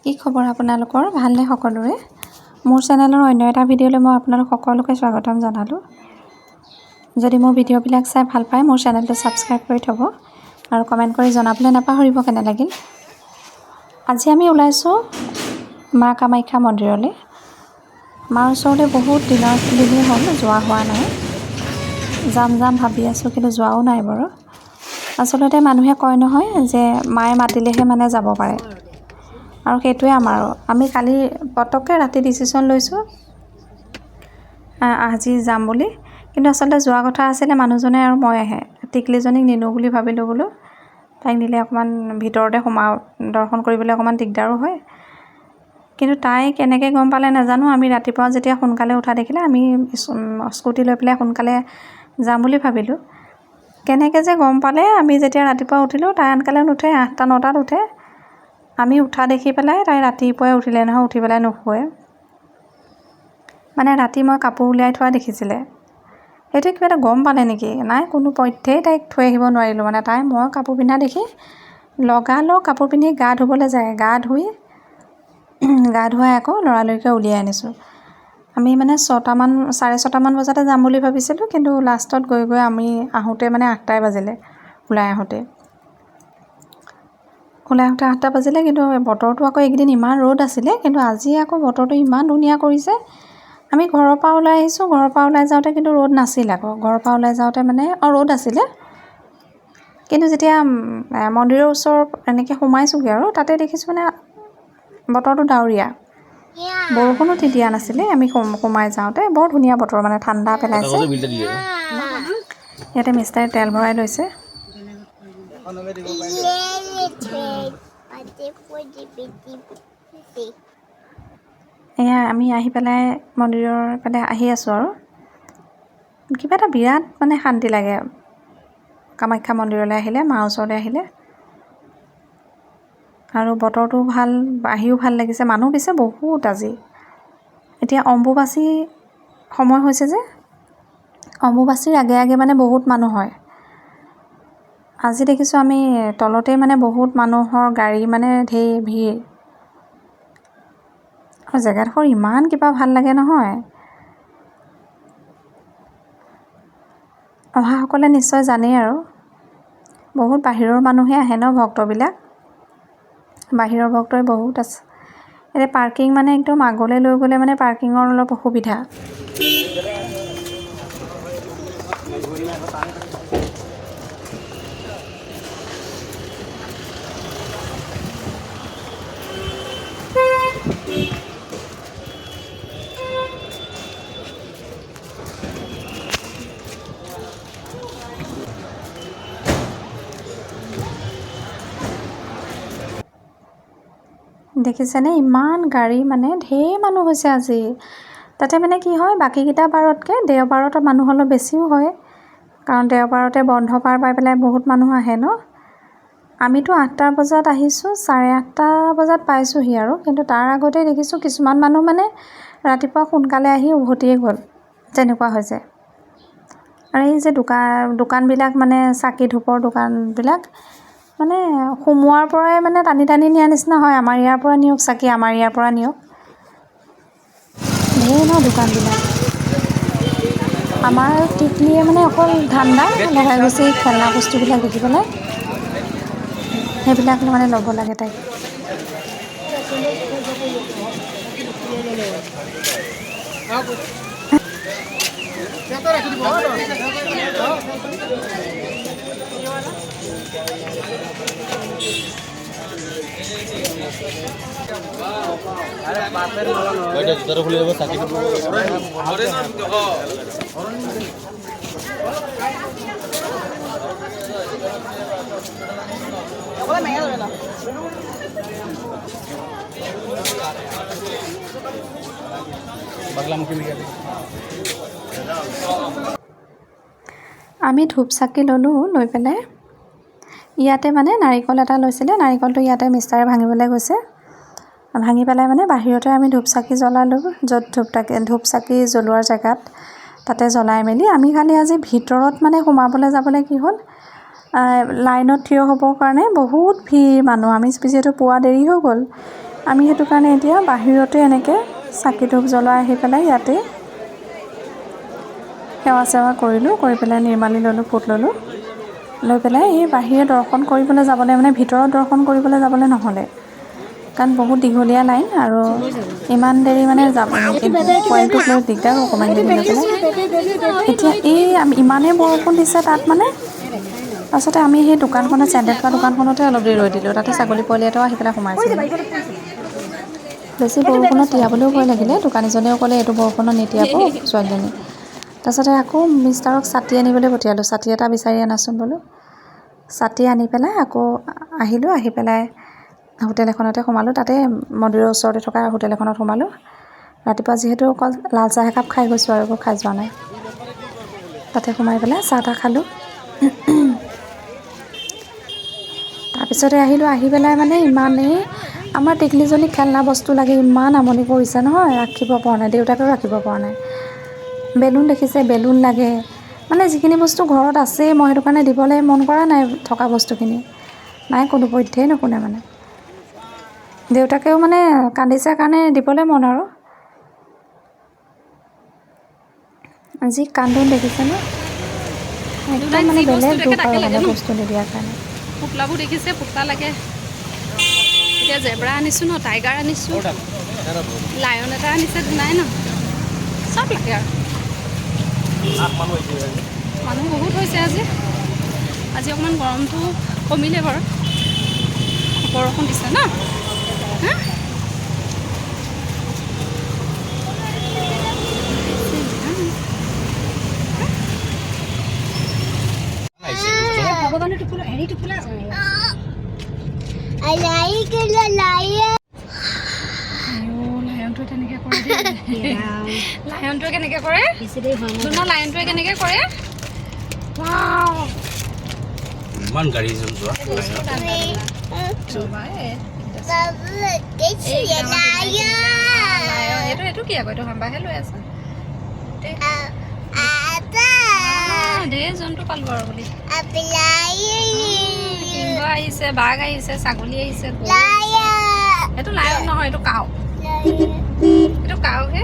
কি খবৰ আপোনালোকৰ ভালনে সকলোৰে মোৰ চেনেলৰ অন্য এটা ভিডিঅ'লৈ মই আপোনালোক সকলোকে স্বাগতম জনালোঁ যদি মোৰ ভিডিঅ'বিলাক চাই ভাল পায় মোৰ চেনেলটো সাবস্ক্ৰাইব কৰি থব আৰু কমেন্ট কৰি জনাবলৈ নাপাহৰিব কেনে লাগিল আজি আমি ওলাইছোঁ মা কামাখ্যা মন্দিৰলৈ মাৰ ওচৰলৈ বহুত দিনেই হ'ল যোৱা হোৱা নাই যাম ভাবি আছোঁ কিন্তু যোৱাও নাই বাৰু আচলতে মানুহে কয় নহয় যে মায়ে মাতিলেহে মানে যাব পাৰে আৰু সেইটোৱে আমাৰো আমি কালি পটককৈ ৰাতি ডিসিশন লৈছোঁ আজি যাম বুলি কিন্তু আচলতে যোৱা কথা আছিলে মানুহজনে আৰু মই আহে টিকলিজনীক নিনো বুলি ভাবিলোঁ বোলো তাইক নিলে অকমান ভিতৰতে দৰ্শন কৰিবলৈ অকমান দিগদাৰো হয় কিন্তু তাই কেনেকৈ গম পালে নাজানো আমি ৰাতিপুৱা যেতিয়া সোনকালে উঠা দেখিলে আমি স্কুটি লৈ পেলাই সোনকালে যাম বুলি ভাবিলোঁ কেনেকৈ যে গম পালে আমি যেতিয়া ৰাতিপুৱা উঠিলোঁ তাই আনকালে নুঠে 8টা 9টাত উঠে আমি উঠা দেখি পেলাই তাই ৰাতিপুৱাই উঠিলে নহয় উঠি পেলাই নুশুৱে মানে ৰাতি মই কাপোৰ উলিয়াই থোৱা দেখিছিলে সেইটো কিবা এটা গম পালে নেকি নাই কোনো পথ্যেই তাইক থৈ আহিব নোৱাৰিলোঁ মানে মই কাপোৰ পিন্ধা দেখি লগালগ কাপোৰ পিন্ধি গা ধুবলৈ যায় গা ধুৱাই আকৌ লৰালৰিকৈ উলিয়াই আনিছোঁ আমি মানে 6:30 বজাতে যাম বুলি ভাবিছিলোঁ কিন্তু লাষ্টত গৈ আমি আহোঁতে মানে 8টাই বাজিলে ওলাই আহোঁতে 8টা বাজিলে কিন্তু বতৰটো আকৌ এইকেইদিন ইমান ৰ'দ আছিলে কিন্তু আজি আকৌ বতৰটো ইমান ধুনীয়া কৰিছে আমি ঘৰৰ পৰা ওলাই আহিছোঁ ঘৰৰ পৰা ওলাই যাওঁতে কিন্তু ৰ'দ নাছিল আকৌ ঘৰৰ পৰা ওলাই যাওঁতে মানে ৰ'দ আছিলে কিন্তু যেতিয়া মন্দিৰৰ ওচৰ এনেকৈ সোমাইছোঁগৈ আৰু তাতে দেখিছোঁ মানে বতৰটো ডাৱৰীয়া বৰষুণো দিয়া নাছিলে আমি সোমাই যাওঁতে বৰ ধুনীয়া বতৰ মানে ঠাণ্ডা পেলাইছে ইয়াতে মিষ্টাৰে তেল ভৰাই লৈছে এয়া আমি আহি পেলাই মন্দিৰৰ ফালে আহি আছোঁ আৰু কিবা এটা বিৰাট মানে শান্তি লাগে কামাখ্যা মন্দিৰলৈ আহিলে মাৰ ওচৰলৈ আহিলে আৰু বতৰটো ভাল আহিও ভাল লাগিছে মানুহ পিছে বহুত আজি এতিয়া অম্বুবাচী সময় হৈছে যে অম্বুবাচীৰ আগে মানে বহুত মানুহ হয় আজি দেখিছোঁ আমি তলতে মানে বহুত মানুহৰ গাড়ী মানে ঢেৰ ভিৰ আৰু জেগাডোখৰ ইমান কিবা ভাল লাগে নহয় অহাসকলে নিশ্চয় জানেই আৰু বহুত বাহিৰৰ মানুহে আহে ন ভক্তবিলাক বাহিৰৰ ভক্তই বহুত আছে এতিয়া পাৰ্কিং মানে একদম আগলৈ লৈ গ'লে মানে পাৰ্কিঙৰ অলপ অসুবিধা দেখিছেনে ইমান গাড়ী মানে ঢেৰ মানুহ হৈছে আজি তাতে মানে কি হয় বাকীকেইটা বাৰতকৈ দেওবাৰত মানুহ অলপ বেছিও হয় কাৰণ দেওবাৰতে বন্ধ পাই পেলাই বহুত মানুহ আহে ন আমিতো 8টা বজাত আহিছোঁ 8:30 বজাত পাইছোঁহি আৰু কিন্তু তাৰ আগতে দেখিছোঁ কিছুমান মানুহ মানে ৰাতিপুৱা সোনকালে আহি উভতিয়ে গ'ল তেনেকুৱা হৈছে আৰু এই যে দোকানবিলাক মানে চাকি ধূপৰ দোকানবিলাক মানে সোমোৱাৰ পৰাই মানে টানি নিয়া নিচিনা হয় আমাৰ ইয়াৰ পৰা নিয়ক চাকি আমাৰ ইয়াৰ পৰা নিয়ক ঢেৰ ন দোকানবিলাক আমাৰ টিকলিয়ে মানে অকল ধান্দা লগাই গৈছে খেলনা বস্তুবিলাক দেখি পেলাই সেইবিলাক মানে ল'ব লাগে তাইক আমি ধূপ চাকি ল'লোঁ লৈ পেলাই ইয়াতে মানে নাৰিকল এটা লৈছিলে নাৰিকলটো ইয়াতে মিষ্টাৰে ভাঙিবলৈ গৈছে ভাঙি পেলাই মানে বাহিৰতে আমি ধূপ চাকি জ্বলালোঁ য'ত ধূপ চাকি জ্বলোৱাৰ জেগাত তাতে জ্বলাই মেলি আমি খালি আজি ভিতৰত মানে সোমাবলৈ যাবলৈ কি হ'ল লাইনত থিয় হ'বৰ কাৰণে বহুত ভিৰ মানুহ আমি যিহেতু পুৱা দেৰি হৈ গ'ল আমি সেইটো কাৰণে এতিয়া বাহিৰতে এনেকৈ চাকি ধূপ জ্বলাই আহি পেলাই ইয়াতে সেৱা চেৱা কৰিলোঁ, কৰি পেলাই নিৰ্মালি ল'লোঁ, ফুট ল'লোঁ, লৈ পেলাই এই বাহিৰে দৰ্শন কৰিবলৈ যাবলৈ মানে ভিতৰত দৰ্শন কৰিবলৈ যাবলৈ নহ'লে, কাৰণ বহুত দীঘলীয়া লাইন আৰু ইমান দেৰি মানে পোৱালিটোক লৈ দিগদাৰ অকণমান দেৰি লৈ পেলাই। এতিয়া এই ইমানেই বৰষুণ দিছে তাত মানে, তাৰপাছতে আমি সেই দোকানখনত চেণ্ডেল থোৱা দোকানখনতে অলপ দেৰি ৰৈ দিলোঁ, তাতে ছাগলী পোৱালি এটাও আহি পেলাই সোমাইছিল। বেছি বৰষুণত তিয়াবলৈও ভয় লাগিলে, দোকানীজনেও ক'লে এইটো বৰষুণত নিতিয়াব ছোৱালীজনী। তাৰপাছতে আকৌ মিষ্টাৰক ছাতি আনিবলৈ পঠিয়ালোঁ, ছাতি এটা বিচাৰি আনাচোন বোলো। ছাতি আনি পেলাই আকৌ আহিলোঁ, আহি পেলাই হোটেল এখনতে সোমালোঁ, তাতে মন্দিৰৰ ওচৰতে থকা হোটেল এখনত সোমালোঁ। ৰাতিপুৱা যিহেতু অকল লাল চাহ একাপ খাই গৈছোঁ আৰু একো খাই যোৱা নাই, তাতে সোমাই পেলাই চাহ তাহ খালোঁ। তাৰপিছতে আহিলোঁ, আহি পেলাই মানে ইমানেই আমাৰ টিকলিজনী খেলনা বস্তু লাগে, ইমান আমনি কৰিছে নহয়, ৰাখিব পৰা নাই, দেউতাকেও ৰাখিব পৰা নাই। বেলুন দেখিছে, বেলুন লাগে, মানে যিখিনি বস্তু ঘৰত আছেই, মই সেইটো কাৰণে দিবলৈ মন কৰা নাই থকা বস্তুখিনি, নাই কোনোপধ্যেই নুশুনে মানে। দেউতাকেও মানে কান্দিছে কাৰণে দিবলৈ মন আৰু যি কান্দোন দেখিছে ন, একদম মানে বেলেগ দুখ আৰু মানে বস্তু নিদিয়াৰ কাৰণে। পুতলাবোৰ দেখিছে, পুতলা লাগে। এতিয়া জেব্ৰা আনিছোঁ ন, টাইগাৰ আনিছোঁ, লায়ন এটা আনিছে, নাই ন, চব লাগে আৰু মানুহ বহুত হৈছে আজি। আজি অকণমান গৰমটো কমিলে বাৰু, বৰষুণ দিছে ন। লায়নটোৱে তেনেকৈ কৰে দেই, লায়নটোৱে কেনেকৈ কৰে, লায়নটোৱে কেনেকৈ কৰে, ইমান গাড়ী যোৱা এইটো কি আকৌ, এইটো হাম্বাহে লৈ আছে, ঢেৰ জন্তু পালোঁ আৰু বুলি। সিংহ আহিছে, বাঘ আহিছে, ছাগলী আহিছে, এইটো লায়ন নহয়, এইটো কাউ, এইটো কাউহে।